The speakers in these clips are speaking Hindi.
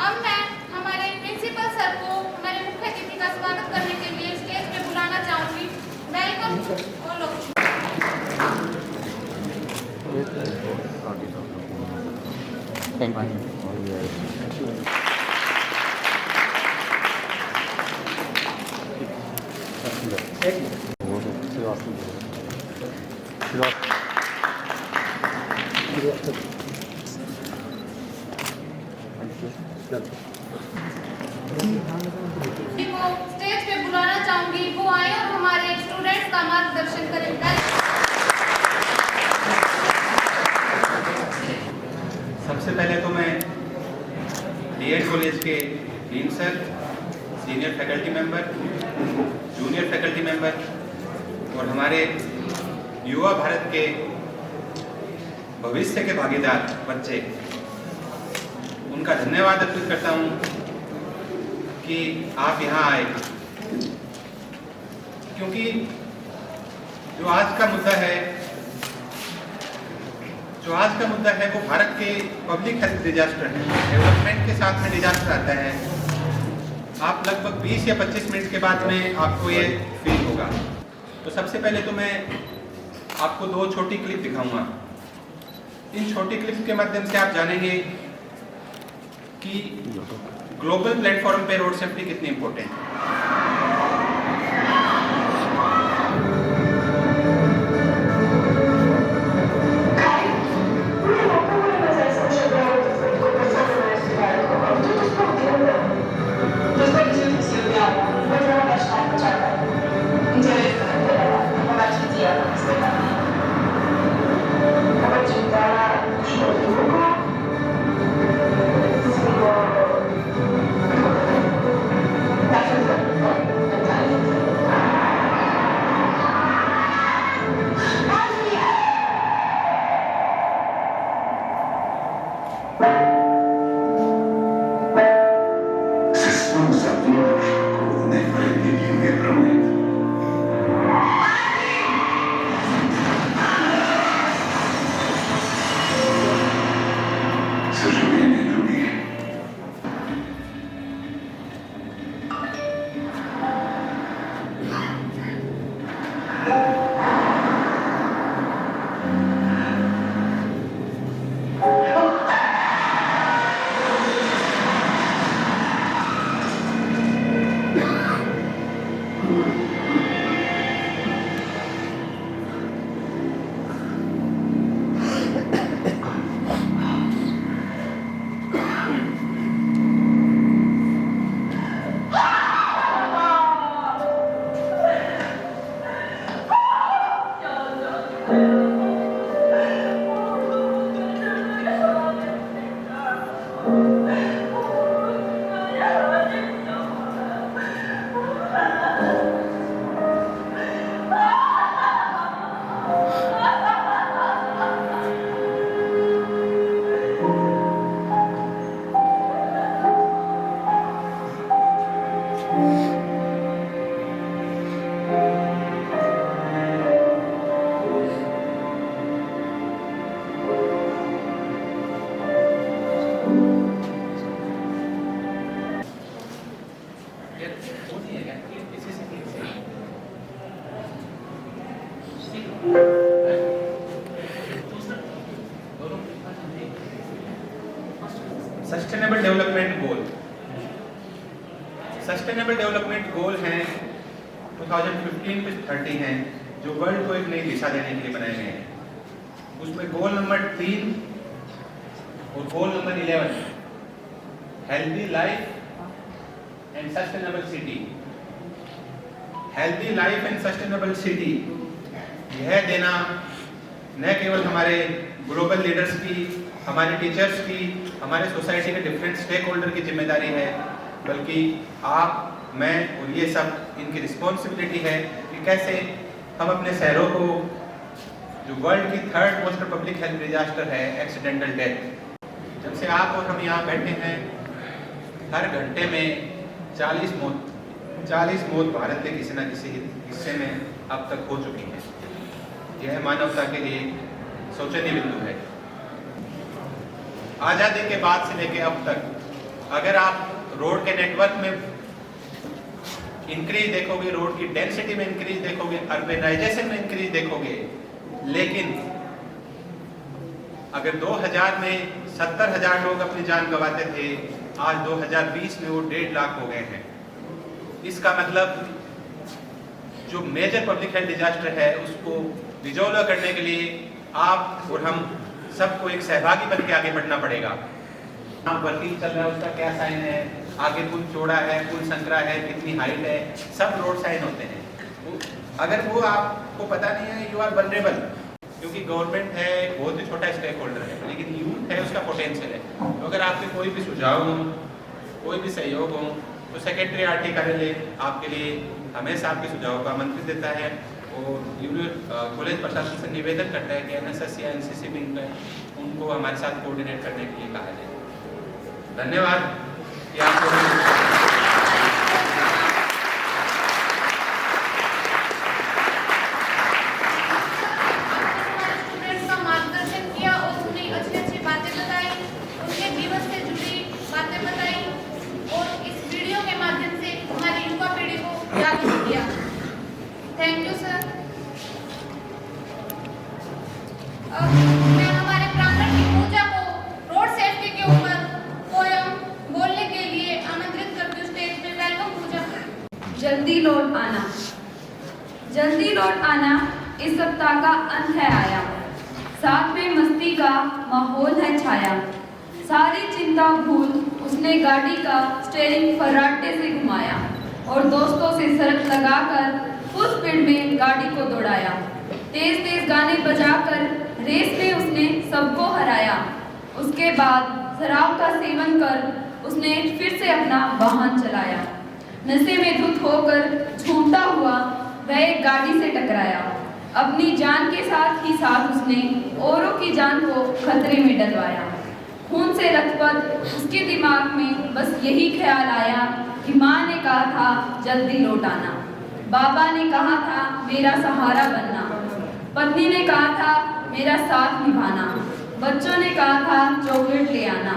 अब मैं हमारे प्रिंसिपल सर को हमारे मुख्य अतिथि का स्वागत करने के लिए स्टेज पे बुलाना चाहूंगी। Welcome all of you. Thank you. को स्टेज पे बुलाना चाहूंगी, वो आए और हमारे स्टूडेंट्स का मार्गदर्शन करें। सबसे पहले तो मैं डीएड कॉलेज के dean sir, senior faculty member, junior faculty member और हमारे युवा भारत के भविष्य के भागीदार बच्चे, उनका धन्यवाद अर्पित करता हूं कि आप यहाँ आए, क्योंकि जो आज का मुद्दा है वो भारत के पब्लिक हेल्थ डिजास्टर है। डेवलपमेंट के साथ में डिजास्टर आता है। आप लगभग 20 या 25 मिनट के बाद में आपको ये फील होगा। तो सबसे पहले तो मैं आपको 2 छोटी क्लिप दिखाऊंगा। इन छोटी क्लिप के माध्यम से आप जानेंगे कि ग्लोबल प्लेटफॉर्म पे रोड सेफ्टी कितनी इंपॉर्टेंट है। सस्टेनेबल डेवलपमेंट गोल हैं 2015 से 30 हैं, जो वर्ल्ड को एक नई दिशा देने के लिए बनाए गए हैं। उसमें गोल नंबर 3 और goal number 11 healthy life and sustainable city. Healthy life and sustainable city यह देना न केवल हमारे ग्लोबल लीडर्स की, हमारे टीचर्स की, हमारे सोसाइटी के डिफरेंट स्टेक होल्डर की जिम्मेदारी है, बल्कि आप, मैं और ये सब इनकी रिस्पॉन्सिबिलिटी है कि कैसे हम अपने शहरों को, जो वर्ल्ड की 3rd most public health disaster है एक्सीडेंटल डेथ, जब से आप और हम यहाँ बैठे हैं, हर घंटे में 40 मौत भारत के किसी न किसी हिस्से में अब तक हो चुकी है। यह मानवता के लिए शोचनीय बिंदु है। आज़ादी के बाद से लेकर अब तक अगर आप रोड के नेटवर्क में इंक्रीज देखोगे, रोड की डेंसिटी में इंक्रीज देखोगे, अर्बनाइजेशन में इंक्रीज देखोगे, लेकिन अगर 2000 में 70,000 लोग अपनी जान गंवाते थे, आज 2020 में वो 1.5 लाख हो गए हैं। इसका मतलब जो मेजर पब्लिक हेल्थ डिजास्टर है उसको रिजॉल्व करने के लिए आप और हम सबको एक सहभागी बन के आगे बढ़ना पड़ेगा। वर्किंग चल रहा है, उसका क्या साइन है, आगे पुल चौड़ा है, पुल संकरा है, कितनी हाइट है, सब रोड साइन होते हैं। अगर वो आपको पता नहीं है, यू आर वल्नरेबल, क्योंकि गवर्नमेंट है बहुत ही छोटा स्टेक होल्डर है, लेकिन यूथ है, उसका पोटेंशियल है। तो अगर आपके कोई भी सुझाव हो, कोई भी सहयोग हो, तो सेक्रेटरी आरटी कार्यालय आपके लिए हमेशा आपके सुझाव का आमंत्रित देता है और कॉलेज प्रशासन से निवेदन करता है कि एनएसएस या एनसीसी विंग में उनको हमारे साथ कोऑर्डिनेट करने के लिए कहा जाए। धन्यवाद कि आपको स्टूडेंट्स का मार्गदर्शन किया और उन्हें अच्छी बातें बताई, उनके जीवन से जुड़ी बातें बताई और इस वीडियो के माध्यम से हमारी युवा पीढ़ी को जागरूक किया। Thank you sir. अब मैं हमारे प्रांगण की पूजा को रोड सेफ्टी के ऊपर पोयम बोलने के लिए आमंत्रित करती हूँ स्टेज पे। वेलकम पूजा। जल्दी लौट आना, जल्दी लौट आना, इस सप्ताह का अंत है आया, साथ में मस्ती का माहौल है छाया, सारी चिंता भूल उसने गाड़ी का स्टीयरिंग फर्राटे से घुमाया और दोस्तों से शर्त लगाकर फुल स्पीड में गाड़ी को दौड़ाया, तेज तेज गाने बजाकर रेस में उसने सबको हराया। उसके बाद शराब का सेवन कर उसने फिर से अपना वाहन चलाया, नशे में धुत होकर झूमता हुआ वह एक गाड़ी से टकराया, अपनी जान के साथ ही साथ उसने औरों की जान को खतरे में डलवाया। खून से लथपथ उसके दिमाग में बस यही ख्याल आया कि माँ ने कहा था जल्दी लौट आना, बाबा ने कहा था मेरा सहारा बनना, पत्नी ने कहा था मेरा साथ निभाना, बच्चों ने कहा था चॉकलेट ले आना,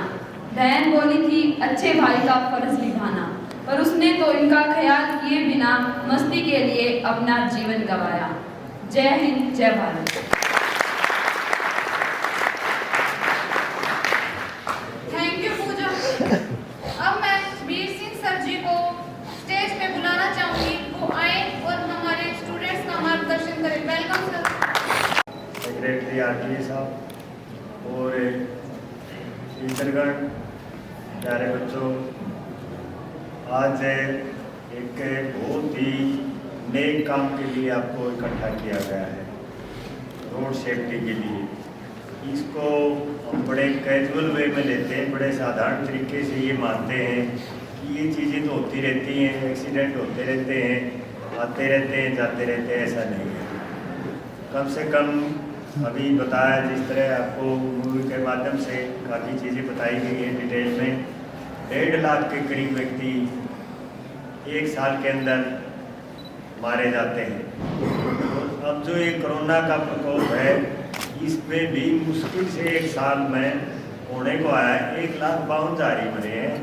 बहन बोली थी अच्छे भाई का फर्ज निभाना, पर उसने तो इनका ख्याल किए बिना मस्ती के लिए अपना जीवन गंवाया। जय हिंद, जय भारत। थैंक यू पूजा। अब मैं वीर सिंह सर जी को स्टेज पे बुलाना चाहूंगी, वो आए और हमारे स्टूडेंट्स का मार्गदर्शन करें। Welcome sir. सेक्रेटरी आरटी साहब और टीचरगण, प्यारे बच्चों, आज एक बहुत ही नेक काम के लिए आपको इकट्ठा किया गया है, रोड सेफ्टी के लिए। इसको हम बड़े कैजुअल वे में लेते हैं, बड़े साधारण तरीके से ये मानते हैं कि ये चीज़ें तो होती रहती हैं, एक्सीडेंट होते रहते हैं, आते रहते हैं, जाते रहते हैं, ऐसा नहीं है। कम से कम अभी बताया जिस तरह आपको मूवी के माध्यम से काफ़ी चीज़ें बताई गई हैं डिटेल में, 1.5 लाख के करीब व्यक्ति एक साल के अंदर मारे जाते हैं। अब जो ये कोरोना का प्रकोप है, इसमें भी मुश्किल से एक साल में होने को आया है, 1,52,000 मरे हैं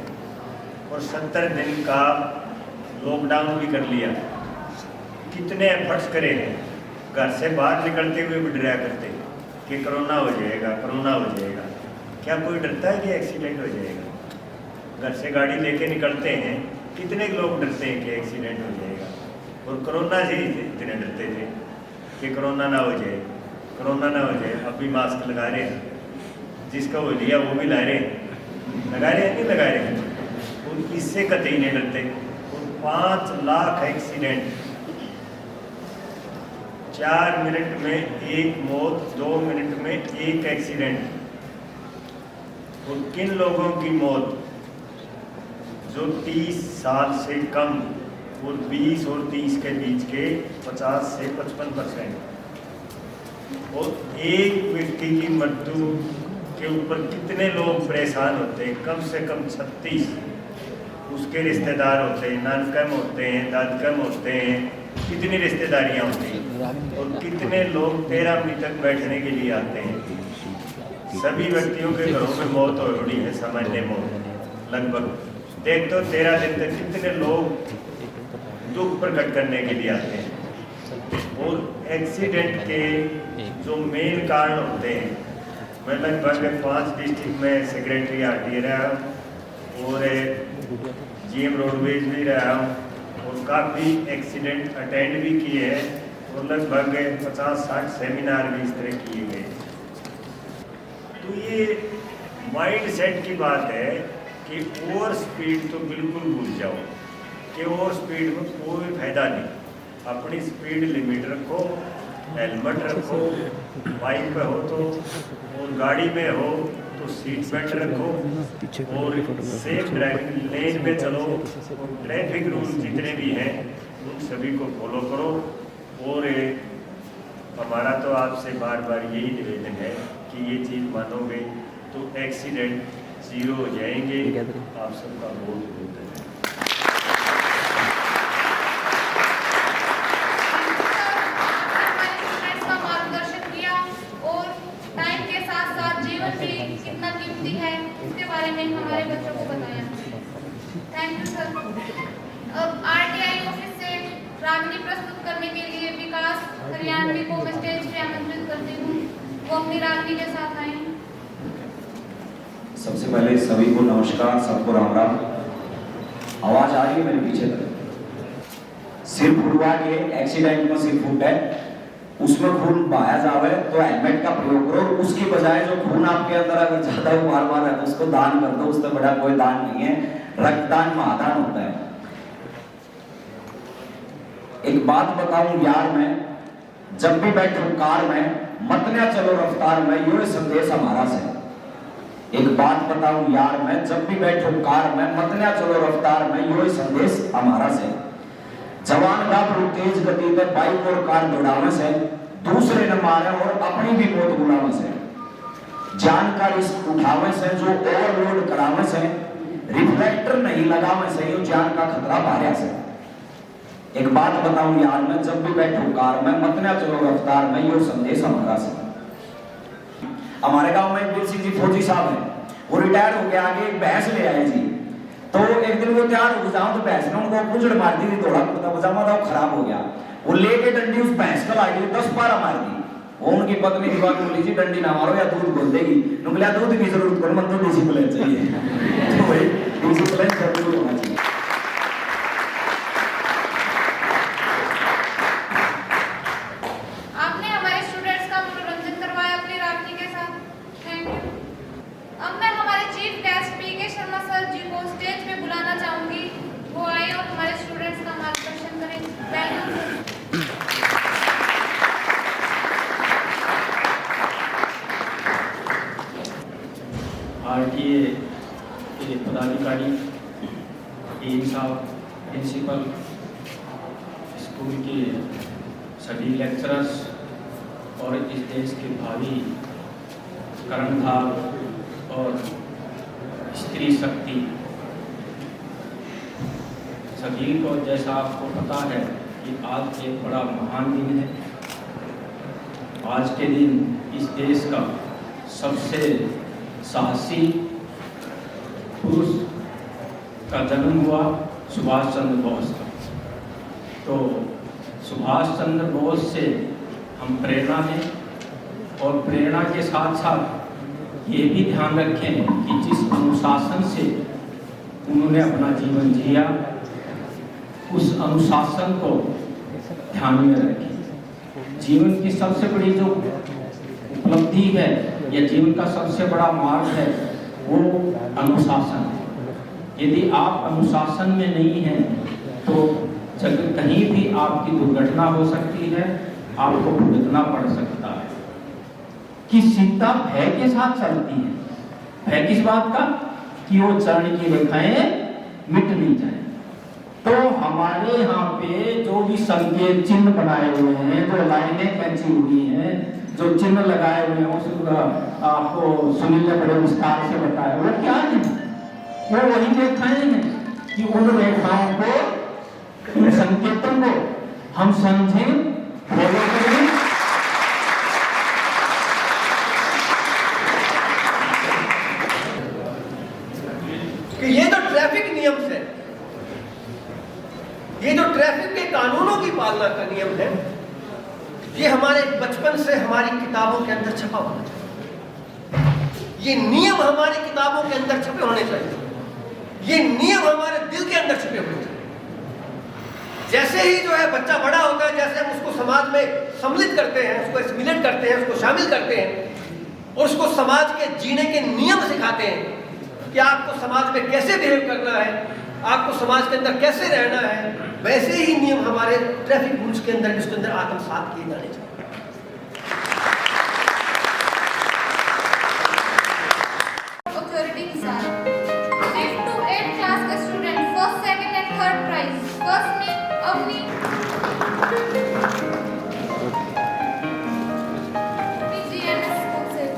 और 70 दिन का लॉकडाउन भी कर लिया। कितने एफर्ट्स करे हैं, घर से बाहर निकलते हुए भी डरा करते कि कोरोना हो जाएगा, कोरोना हो जाएगा। क्या कोई डरता है कि एक्सीडेंट हो जाएगा? घर से गाड़ी लेके निकलते हैं, कितने लोग डरते हैं कि एक्सीडेंट हो जाएगा, और कोरोना से ही इतने डरते थे कि कोरोना ना हो जाए, कोरोना ना हो जाए। अब भी मास्क लगा रहे हैं, जिसका हो लिया वो भी ला रहे हैं, लगा रहे हैं नहीं लगा रहे हैं, और इससे कतई नहीं डरते। और 5 लाख एक्सीडेंट, 4 मिनट में 1 मौत, 2 मिनट में 1 एक्सीडेंट। और किन लोगों की मौत? जो 30 साल से कम और 20 और 30 के बीच के 50 से 55%। और एक व्यक्ति की मृत्यु के ऊपर कितने लोग परेशान होते हैं? कम से कम 36 उसके रिश्तेदार होते हैं, नानकम होते हैं, दादकम होते हैं, कितनी रिश्तेदारियां होती हैं, और कितने लोग 13 मिनट तक बैठने के लिए आते हैं। सभी व्यक्तियों के घरों में मौत हो रही है, सामान्य मौत, लगभग देखते हो 13 दिन तक कितने लोग दुख प्रकट करने के लिए आते हैं। और एक्सीडेंट के जो मेन कारण होते हैं, मैं लगभग 5 डिस्ट्रिक्ट में सेक्रेटरी आरटीए रहा हूँ और जीएम रोडवेज भी रहा हूँ और काफ़ी एक्सीडेंट अटेंड भी किए हैं और लगभग 50-60 सेमिनार भी इस तरह किए गए। तो ये माइंड सेट की बात है कि ओवर स्पीड तो बिल्कुल भूल जाओ कि ओवर स्पीड में कोई फायदा नहीं। अपनी स्पीड लिमिट रखो, हेलमेट रखो, बाइक पे हो तो और गाड़ी में हो तो सीट बेल्ट रखो और सेफ ड्राइविंग लेन में चलो। ट्रैफिक रूल जितने भी हैं उन सभी को फॉलो करो। और हमारा तो आपसे बार बार यही निवेदन है कि ये चीज़ मानोगे तो एक्सीडेंट 0 हो जाएंगे। आप सबका बहुत बहुत धन्यवाद। कितना कीमती है इसके बारे में हमारे बच्चों को बताया। Thank you sir. अब आरटीआई ऑफिस से रागनी प्रस्तुत करने के लिए विकास हरियाणवी को मैं स्टेज पे आमंत्रित करती हूँ। वो अपनी रागनी के साथ आए। सबसे पहले सभी को नमस्कार, सबको राम राम। आवाज आ रही है मेरे पीछे तक? सिर फुटवा के एक्सीडेंट में सिर फूट है, उसमें खून बहाया जावे तो हेलमेट का प्रयोग करो। उसकी बजाय जो खून आपके अंदर अगर ज्यादा मार मार है तो उसको दान कर दो। उससे बड़ा कोई दान नहीं है। रक्तदान महादान होता है। एक बात बताऊं यार, मैं जब भी बैठूं कार में मत न चलो रफ्तार में, यो संदेश हमारा से। एक बात बताऊं यार, मैं जब भी बैठूं कार में मत न चलो रफ्तार में, यो संदेश हमारा से। जवान गाभरू तेज गति पे बाइक और कार दौड़ाने से, दूसरे न मारे और अपनी भी मौत बुलाने से, जान का रिस्क उठावे से, जो ओवरलोड करावे से, रिफ्लेक्टर नहीं लगावे से, यो जान का खतरा बाहर से। एक बात बताऊं यार, मैं जब भी बैठूं कार में मत न चलो रफ्तार में, यो संदेश हमारा से। हमारे गांव में वीर सिंह जी फौजी साहब हैं, वो रिटायर हो गया। आगे एक भैंस ले आए जी, तो एक दिन वो तैयार हो जाऊं तो भैंस ने उनको पुजड़ मार दी थी। थोड़ा पजामा था खराब हो गया। वो लेके डंडी उस भैंस को लाई 10-12 मार दी। वो उनकी पत्नी की बात बोली जी, डंडी ना मारो या दूध बोल देगी। नुकलिया दूध की जरूरत कर, मन तो डिसिप्लिन चाहिए। तो भाई डिसिप्लिन जरूर होना चाहिए। आपने हमारे स्टूडेंट्स का मनोरंजन करवाया अपनी रागनी के साथ। Thank you. अब मैं हमारे चीफ गेस्ट पीके शर्मा सर जी को स्टेज पे बुलाना चाहूंगी। वो आए और हमारे स्टूडेंट्स का मार्गदर्शन करें। Welcome sir. आरटीए के पदाधिकारी, डीन साहब, प्रिंसिपल, स्कूल के सभी लेक्चरर्स और इस देश के भावी कर्णधार और स्त्री शक्ति सभी को, जैसा आपको पता है कि आज एक बड़ा महान दिन है। आज के दिन इस देश का सबसे साहसी पुरुष का जन्म हुआ, सुभाष चंद्र बोस का। तो सुभाष चंद्र बोस से हम प्रेरणा लें और प्रेरणा के साथ साथ ये भी ध्यान रखें कि जिस अनुशासन से उन्होंने अपना जीवन जिया, उस अनुशासन को ध्यान में रखें। जीवन की सबसे बड़ी जो उपलब्धि है या जीवन का सबसे बड़ा मार्ग है वो अनुशासन है। यदि आप अनुशासन में नहीं हैं तो जगह कहीं भी आपकी दुर्घटना हो सकती है, आपको भुगतना पड़ सकता है। कि सीता भय के साथ चलती है। भय किस बात का? कि वो चरण की रेखाएं मिट नहीं जाए। तो हमारे यहाँ पे जो भी संकेत चिन्ह बनाए हुए हैं, जो लाइनें खींची हुई हैं, जो चिन्ह लगाए हुए हैं, आपको सुनील ने बड़े विस्तार से बताया। वो क्या है? वो वही रेखाएं हैं कि उन रेखाओं को, उन संकेतों को हम समझें, फॉलो करें। कि ये ट्रैफिक नियम से, ये जो ट्रैफिक के कानूनों की पालना का नियम है, ये हमारे बचपन से हमारी किताबों के अंदर छपा होना चाहिए। ये नियम हमारी किताबों के अंदर छपे होने चाहिए। ये नियम हमारे दिल के अंदर छपे होने चाहिए। जैसे ही जो है बच्चा बड़ा होता है, जैसे हम उसको समाज में सम्मिलित करते हैं, उसको एसिमिलेट करते हैं, उसको शामिल करते हैं और उसको समाज के जीने के नियम सिखाते हैं कि आपको समाज में कैसे बिहेव करना है, आपको समाज के अंदर कैसे रहना है, वैसे ही नियम हमारे ट्रैफिक रूल्स के अंदर इसके अंदर आत्मसात किए जाने चाहिए। ऑथोरिटी के साथ 5th to 8th क्लास के student first, second and third prize. First में Avani PGMS courses.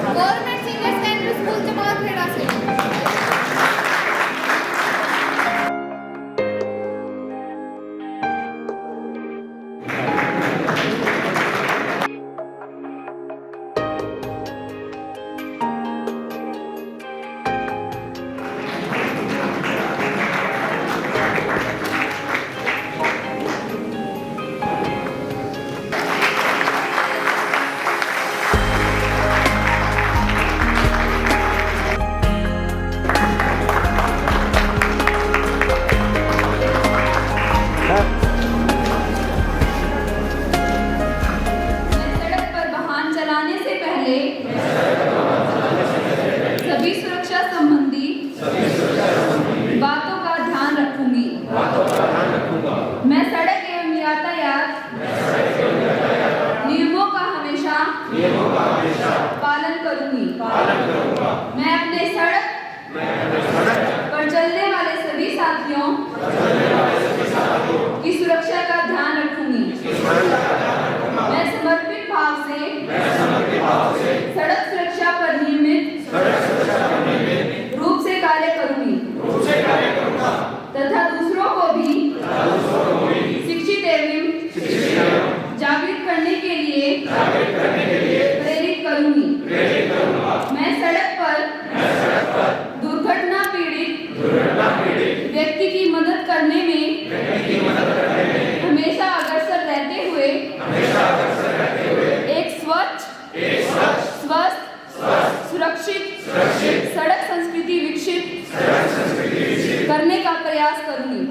Government senior secondary school Jamalkheda से। सड़क पर वाहन चलाने से पहले सभी सुरक्षा संबंधी बातों का ध्यान रखूंगी। मैं सड़क एवं यातायात नियमों का हमेशा पालन करूंगी। मैं अपने सड़क पर चलने वाले सभी साथियों की सुरक्षा का ध्यान रखूंगी। मैं समर्पित भाव से सड़क सुरक्षा पर नियमित रूप से कार्य करूंगी तथा दूसरों को भी शिक्षित एवं जागृत करने के लिए प्रेरित करूंगी। मैं सड़क पर दुर्घटना पीड़ित व्यक्ति की मदद करने में हमेशा अग्रसर रहते हुए एक स्वच्छ, स्वस्थ, सुरक्षित सड़क संस्कृति विकसित करने का प्रयास करूंगी।